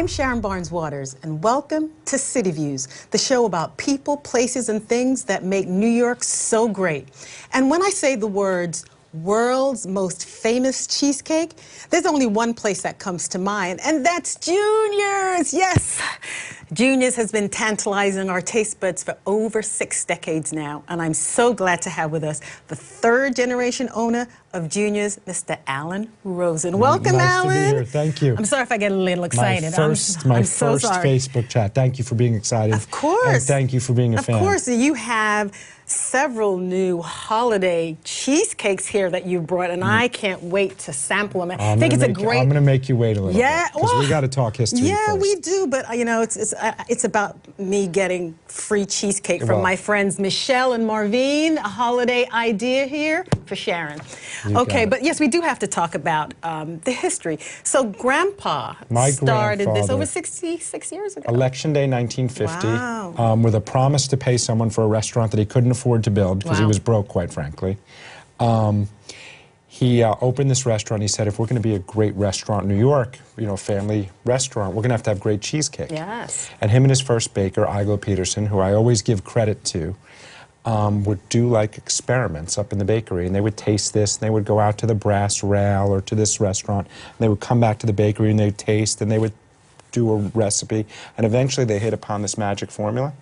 I'm Sharon Barnes-Waters, and welcome to CityViews, the show about people, places, and things that make New York so great. And when I say the words, world's most famous cheesecake, there's only one place that comes to mind, and that's Junior's. Yes, Junior's has been tantalizing our taste buds for over 6 decades now, and I'm so glad to have with us the third-generation owner of Junior's, Mr. Alan Rosen. Welcome, nice Alan. Nice to be here. Thank you. I'm sorry if I get a little excited. My first Facebook chat. Thank you for being excited. Of course. And thank you for being a fan. Of course. You have several new holiday cheesecakes here that you brought, and I can't wait to sample them. I think it's a great... I'm going to make you wait a little bit, because we got to talk history first. We do, but you know, it's about me getting free cheesecake from my friends Michelle and Marvine. A holiday idea here for Sharon. Okay, but yes, we do have to talk about the history. So Grandpa started this over 66 years ago. Election Day 1950, wow. With a promise to pay someone for a restaurant that he couldn't afford to build because he was broke, quite frankly. He opened this restaurant. He said, if we're going to be a great restaurant in New York, you know, family restaurant, we're going to have great cheesecake. Yes. And him and his first baker, Iglo Peterson, who I always give credit to, would do like experiments up in the bakery, and they would taste this, and they would go out to the Brass Rail or to this restaurant, and they would come back to the bakery and they'd taste, and they would do a recipe, and eventually they hit upon this magic formula.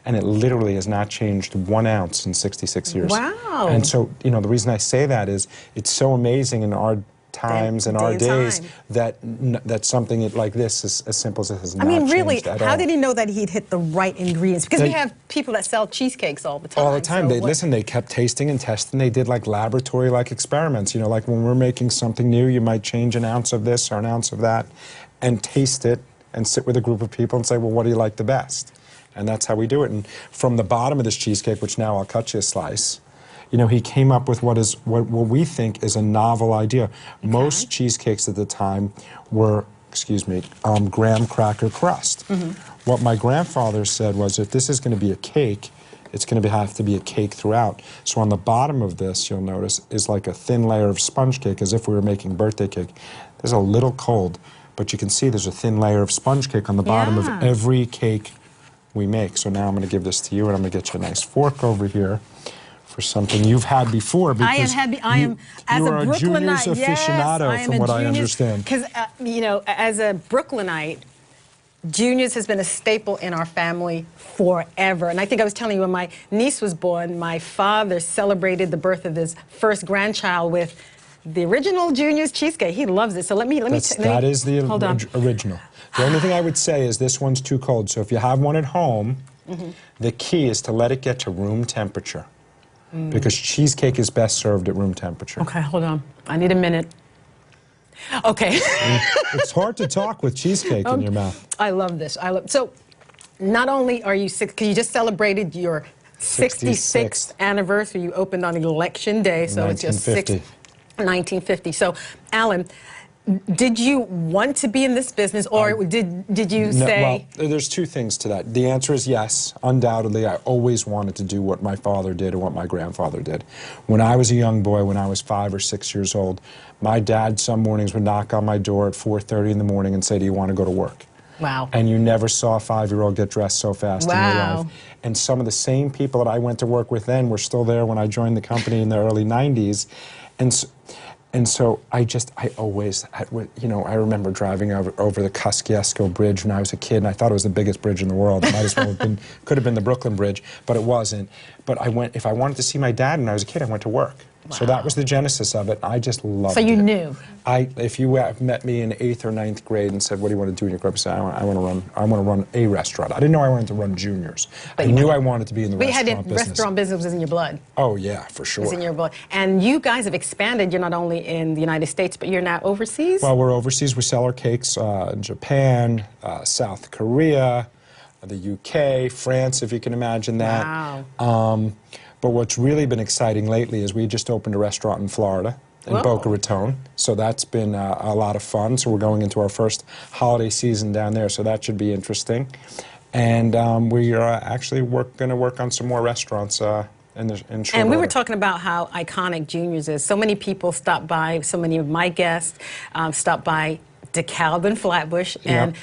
And it literally has not changed 1 ounce in 66 years. Wow. And so, you know, the reason I say that is it's so amazing in our times and our days that something like this is as simple as it has not changed at all. I mean, really, how did he know that he'd hit the right ingredients? Because we have people that sell cheesecakes all the time. All the time. So they kept tasting and testing. They did like laboratory-like experiments. You know, like when we're making something new, you might change an ounce of this or an ounce of that and taste it and sit with a group of people and say, well, what do you like the best? And that's how we do it. And from the bottom of this cheesecake, which now I'll cut you a slice, you know, he came up with what we think is a novel idea. Okay. Most cheesecakes at the time were, graham cracker crust. What my grandfather said was, if this is going to be a cake, it's going to have to be a cake throughout. So on the bottom of this, you'll notice, is like a thin layer of sponge cake, as if we were making birthday cake. There's a little cold, but you can see there's a thin layer of sponge cake on the bottom of every cake we make. So now I'm going to give this to you, and I'm going to get you a nice fork over here for something you've had before. Because I am as a Brooklynite, Junior's aficionado, from what I understand. Because you know, as a Brooklynite, Junior's has been a staple in our family forever. And I think I was telling you, when my niece was born, my father celebrated the birth of his first grandchild with the original Junior's cheesecake. He loves it. So let me that is the original. The only thing I would say is this one's too cold. So if you have one at home, the key is to let it get to room temperature. Because cheesecake is best served at room temperature. Okay, hold on. I need a minute. Okay. It's hard to talk with cheesecake in your mouth. I love this. So not only are you because you just celebrated your 66th anniversary. You opened on Election Day, so it's your 1950. So, Alan, did you want to be in this business, or did you say... Well, there's two things to that. The answer is yes. Undoubtedly, I always wanted to do what my father did and what my grandfather did. When I was a young boy, when I was 5 or 6 years old, my dad some mornings would knock on my door at 4:30 in the morning and say, do you want to go to work? Wow. And you never saw a 5-year-old get dressed so fast in your life. And some of the same people that I went to work with then were still there when I joined the company in the early 90s. And so I always, you know, I remember driving over the Kosciuszko Bridge when I was a kid, and I thought it was the biggest bridge in the world. It might as well have been, could have been the Brooklyn Bridge, but it wasn't. But if I wanted to see my dad when I was a kid, I went to work. Wow. So that was the genesis of it. I just loved it. So you knew? If you met me in 8th or 9th grade and said, what do you want to do in your career? I said, I want to run a restaurant. I didn't know I wanted to run Junior's. I knew I wanted to be in the restaurant business. Restaurant business was in your blood. Oh, yeah, for sure. It's in your blood. And you guys have expanded. You're not only in the United States, but you're now overseas? Well, we're overseas. We sell our cakes in Japan, South Korea, the UK, France, if you can imagine that. Wow. But what's really been exciting lately is we just opened a restaurant in Florida, in Boca Raton. So that's been a lot of fun. So we're going into our first holiday season down there, so that should be interesting. And we are actually going to work on some more restaurants in short And we order. were talking about how iconic Junior's is. So many people stop by, so many of my guests stop by DeKalb and Flatbush, and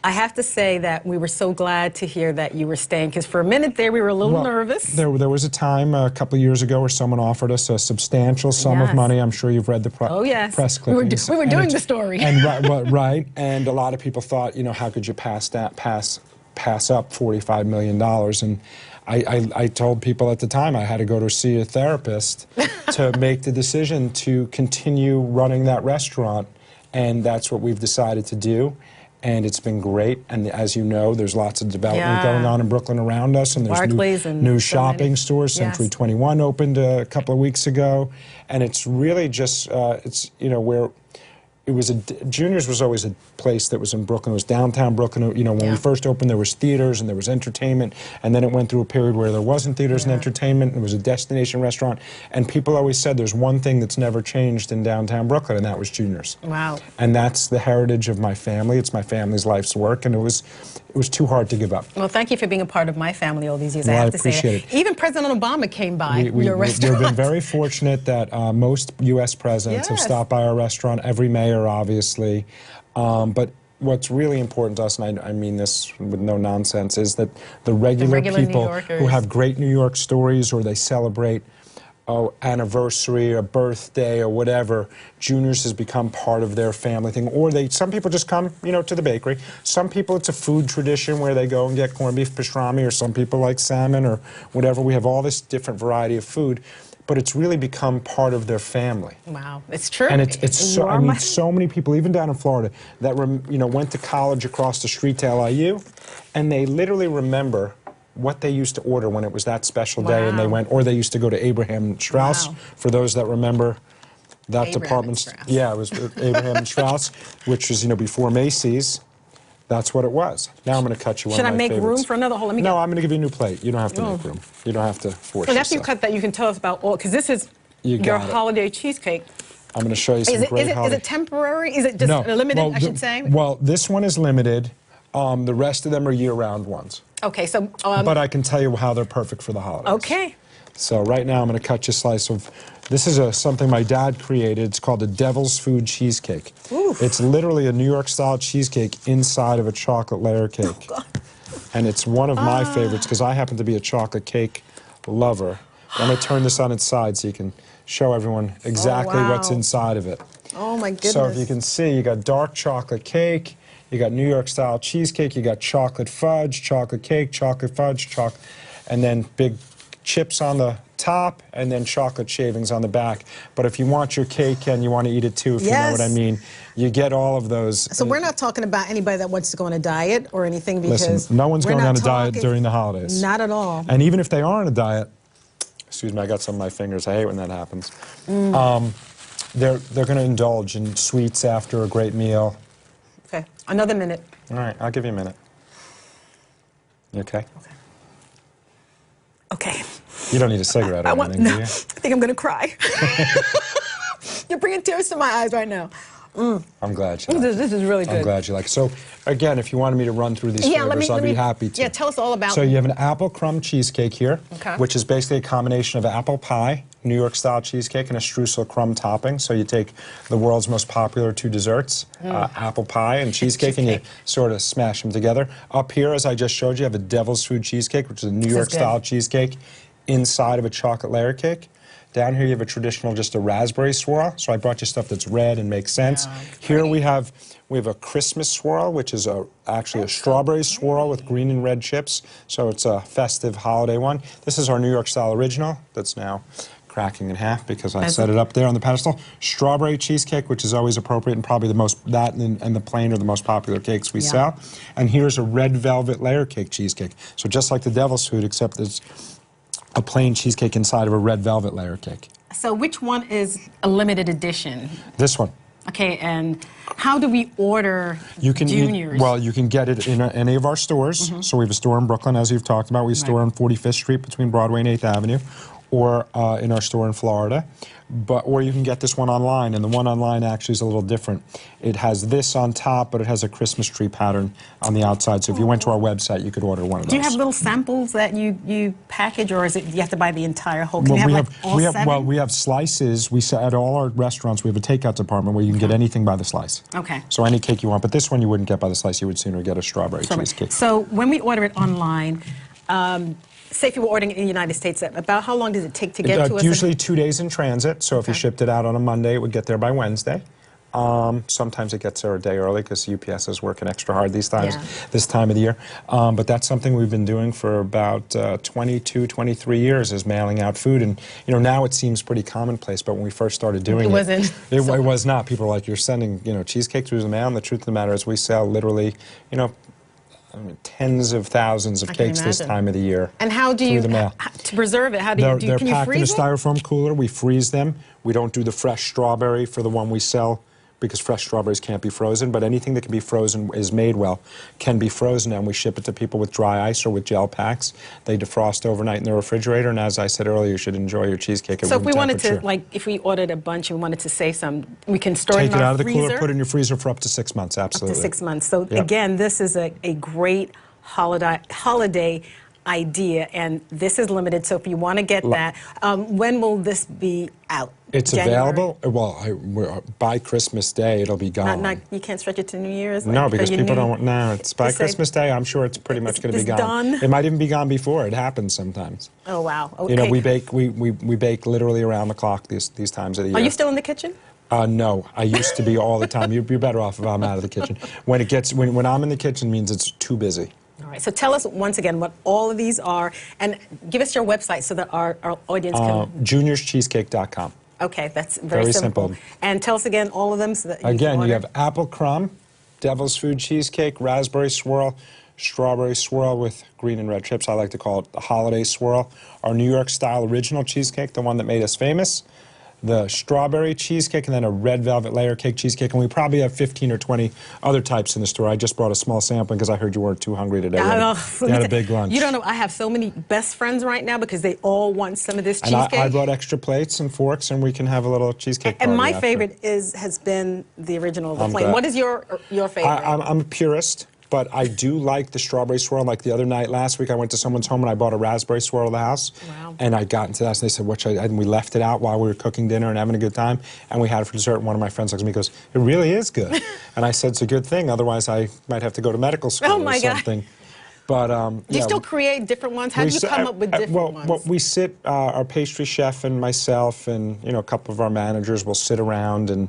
I have to say that we were so glad to hear that you were staying, because for a minute there we were a little nervous. There was a time a couple of years ago where someone offered us a substantial sum of money. I'm sure you've read the press clippings. We were doing the story. And right, and a lot of people thought, you know, how could you pass up $45 million? And I told people at the time I had to go to see a therapist to make the decision to continue running that restaurant, and that's what we've decided to do. And it's been great, and as you know, there's lots of development going on in Brooklyn around us, and there's new shopping stores. Century 21 opened a couple of weeks ago, and it's really just, it's, you know, where it was Junior's was always a place that was in Brooklyn. It was downtown Brooklyn. You know, when we first opened, there was theaters and there was entertainment, and then it went through a period where there wasn't theaters and entertainment, and it was a destination restaurant. And people always said there's one thing that's never changed in downtown Brooklyn, and that was Junior's. Wow. And that's the heritage of my family. It's my family's life's work, and it was too hard to give up. Well, thank you for being a part of my family all these years. Well, I have to appreciate say it. Even President Obama came by your restaurant. We've been very fortunate that most U.S. presidents have stopped by our restaurant. Every mayor, obviously. But what's really important to us, and I mean this with no nonsense, is that the regular people who have great New York stories, or they celebrate anniversary or birthday or whatever, Junior's has become part of their family thing. Or some people just come, you know, to the bakery. Some people it's a food tradition where they go and get corned beef pastrami, or some people like salmon or whatever. We have all this different variety of food, but it's really become part of their family. Wow, it's true. And it's so, I mean, so many people, even down in Florida, that you know, went to college across the street to LIU, and they literally remember what they used to order when it was that special day, and they went, or they used to go to Abraham and Strauss, for those that remember that department. Yeah, it was Abraham and Strauss, which was, you know, before Macy's. That's what it was. Now I'm going to cut you one of my favorites. Should I make room for another? Hold, No, I'm going to give you a new plate. You don't have to make room. You don't have to force yourself. After you cut that, you can tell us about all, because this is your holiday cheesecake. I'm going to show you some great holiday. Is it temporary? Is it just limited, I should say? Well, this one is limited. The rest of them are year-round ones. Okay, so... but I can tell you how they're perfect for the holidays. Okay. So right now I'm going to cut you a slice of... This is something my dad created. It's called a Devil's Food Cheesecake. Oof. It's literally a New York-style cheesecake inside of a chocolate layer cake. Oh, and it's one of my favorites because I happen to be a chocolate cake lover. I'm going to turn this on its side so you can show everyone exactly what's inside of it. Oh, my goodness. So if you can see, you got dark chocolate cake, you got New York-style cheesecake, you got chocolate fudge, chocolate cake, chocolate fudge, and then big chips on the top, and then chocolate shavings on the back. But if you want your cake and you want to eat it too, if you know what I mean, you get all of those. So we're not talking about anybody that wants to go on a diet or anything, because listen, no one's going on a diet during the holidays. Not at all. And even if they are on a diet, excuse me, I got some of my fingers. I hate when that happens. They're going to indulge in sweets after a great meal. Okay, another minute. All right, I'll give you a minute. You okay? Okay. You don't need a cigarette or anything, do you? I think I'm going to cry. You're bringing tears to my eyes right now. I'm glad you like it. This is really good. I'm glad you like it. So, again, if you wanted me to run through these flavors, I'd be happy to. Yeah, tell us all about it. So you have an apple crumb cheesecake here, which is basically a combination of apple pie, New York-style cheesecake, and a streusel crumb topping. So you take the world's most popular two desserts, apple pie and cheesecake, and you sort of smash them together. Up here, as I just showed you, you have a Devil's Food Cheesecake, which is a New York-style cheesecake inside of a chocolate layer cake. Down here you have a traditional, just a raspberry swirl. So I brought you stuff that's red and makes sense. Here we have a Christmas swirl, which is actually a strawberry swirl with green and red chips. So it's a festive holiday one. This is our New York style original that's now cracking in half because I set it up there on the pedestal. Strawberry cheesecake, which is always appropriate, and probably the most, that and the plain are the most popular cakes we sell. And here's a red velvet layer cake cheesecake. So just like the Devil's Food, except it's a plain cheesecake inside of a red velvet layer cake. So which one is a limited edition? This one. Okay, and how do we order Junior's? Well, you can get it in any of our stores. So we have a store in Brooklyn, as you've talked about. We store on 45th Street between Broadway and 8th Avenue. or in our store in Florida. Or you can get this one online, and the one online actually is a little different. It has this on top, but it has a Christmas tree pattern on the outside. So if you went to our website, you could order one of those. Do you have little samples that you package, or is it you have to buy the entire whole? Can you have all seven? Well, we have slices. At all our restaurants, we have a takeout department where you can get anything by the slice. Okay. So any cake you want, but this one you wouldn't get by the slice. You would sooner get a strawberry cheesecake. So when we order it online, say if you were ordering it in the United States, about how long does it take to get to us? Usually 2 days in transit. So if you shipped it out on a Monday, it would get there by Wednesday. Sometimes it gets there a day early because UPS is working extra hard this time of the year. But that's something we've been doing for about 22, 23 years, is mailing out food. And now it seems pretty commonplace, but when we first started doing it, it was not. People were like, "You're sending cheesecake through the mail." And the truth of the matter is, we sell literally tens of thousands of cakes this time of the year. And how do you, to preserve it, how do you, they're can you packed in a freeze it? styrofoam cooler. We freeze them. We don't do the fresh strawberry for the one we sell, because fresh strawberries can't be frozen, but anything that can be frozen is made well, can be frozen, and we ship it to people with dry ice or with gel packs. They defrost overnight in the refrigerator, and as I said earlier, you should enjoy your cheesecake at room temperature. So if we wanted to, like, if we ordered a bunch and we wanted to save some, we can store it in our freezer? Take it out of the cooler, put it in your freezer for up to 6 months, absolutely. Up to 6 months. So again, this is a great holiday idea, and this is limited, so if you want to get that, when will this be out? It's available. Well, by Christmas Day, it'll be gone. You can't stretch it to New Year's? No, because people don't want. No, it's by Christmas Day. I'm sure it's pretty much going to be gone. Done? It might even be gone before. It happens sometimes. Oh wow! Okay. We bake literally around the clock these times of the year. Are you still in the kitchen? No, I used to be all the time. You're better off if I'm out of the kitchen. When I'm in the kitchen, means it's too busy. All right, so tell us once again what all of these are, and give us your website so that our audience can... Junior'sCheesecake.com. Okay, that's very simple. And tell us again all of them so that you have apple crumb, devil's food cheesecake, raspberry swirl, strawberry swirl with green and red chips. I like to call it the holiday swirl. Our New York style original cheesecake, the one that made us famous. The strawberry cheesecake, and then a red velvet layer cake cheesecake, and we probably have 15 or 20 other types in the store. I just brought a small sampling because I heard you weren't too hungry today. You had a big lunch. You don't know, I have so many best friends right now because they all want some of this cheesecake. And I brought extra plates and forks, and we can have a little cheesecake party And my after. favorite has been the original, the plain. What is your favorite? I'm a purist. But I do like the strawberry swirl. Like the other night, last week, I went to someone's home and I bought a raspberry swirl at the house. Wow. And I got into that, and they said, "What should I?" And we left it out while we were cooking dinner and having a good time. And we had it for dessert. And one of my friends looks at me and goes, "It really is good." And I said, "It's a good thing. Otherwise, I might have to go to medical school or something." But do you still create different ones? How do you come up with different ones? Well, we sit, our pastry chef and myself and a couple of our managers will sit around and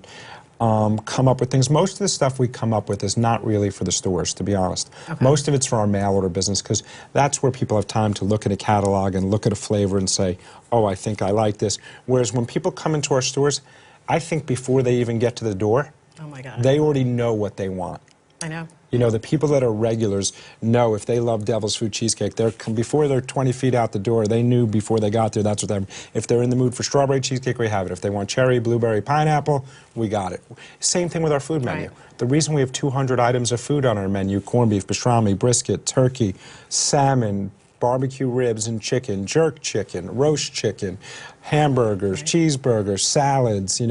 come up with things. Most of the stuff we come up with is not really for the stores, to be honest. Okay. Most of it's for our mail order business, because that's where people have time to look at a catalog and look at a flavor and say, "Oh, I think I like this." Whereas when people come into our stores, I think before they even get to the door, oh my God, they already know what they want. I know. The people that are regulars know if they love devil's food cheesecake, before they're 20 feet out the door, they knew before they got there that's what they're... If they're in the mood for strawberry cheesecake, we have it. If they want cherry, blueberry, pineapple, we got it. Same thing with our food menu. Right. The reason we have 200 items of food on our menu, corned beef, pastrami, brisket, turkey, salmon, barbecue ribs and chicken, jerk chicken, roast chicken, hamburgers, cheeseburgers, salads,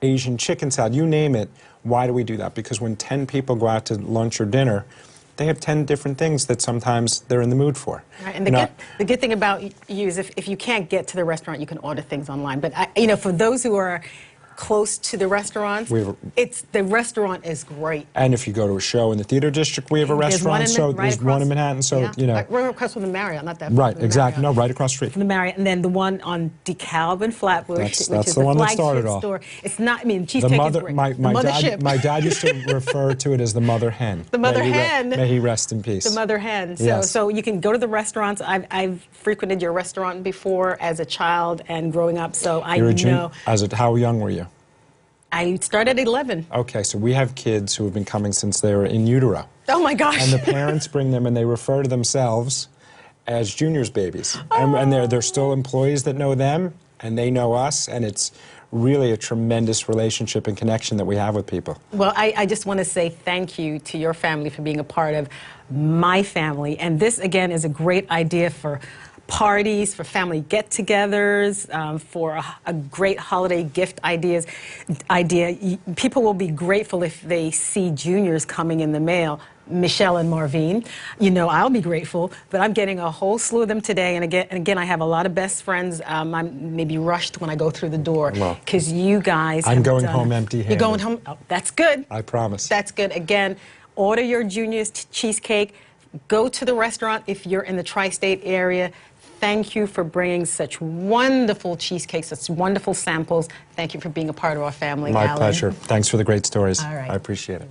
Asian chicken salad, you name it. Why do we do that? Because when 10 people go out to lunch or dinner, they have 10 different things that sometimes they're in the mood for. Right. And the good thing about you is if you can't get to the restaurant, you can order things online. But, for those who are close to the restaurants, the restaurant is great. And if you go to a show in the theater district, we have a restaurant. There's one in Manhattan. So right across from the Marriott, not that. Right, exactly. No, right across the street from the Marriott, and then the one on DeKalb and Flatbush, which is the one that started off. Store. It's not. I mean, Cheesecake is great. My dad used to refer to it as the mother hen. The mother hen. May he rest in peace. The mother hen. Yes. So you can go to the restaurants. I've frequented your restaurant before as a child and growing up, so I know. How young were you? I started at 11. Okay, so we have kids who have been coming since they were in utero. Oh my gosh. And the parents bring them and they refer to themselves as Junior's babies. Oh. And they're still employees that know them and they know us, and it's really a tremendous relationship and connection that we have with people. Well, I just want to say thank you to your family for being a part of my family. And this, again, is a great idea for parties, for family get-togethers, for a great holiday gift idea. People will be grateful if they see juniors coming in the mail. Michelle and Marvine, you know, I'll be grateful, but I'm getting a whole slew of them today. And again, I have a lot of best friends. I'm maybe rushed when I go through the door because you guys. I'm going home empty-handed. You're going home. Oh, that's good. I promise. That's good. Again, order your juniors cheesecake. Go to the restaurant if you're in the tri-state area. Thank you for bringing such wonderful cheesecakes, such wonderful samples. Thank you for being a part of our family, My Alan. pleasure. Thanks for the great stories. All right. I appreciate it.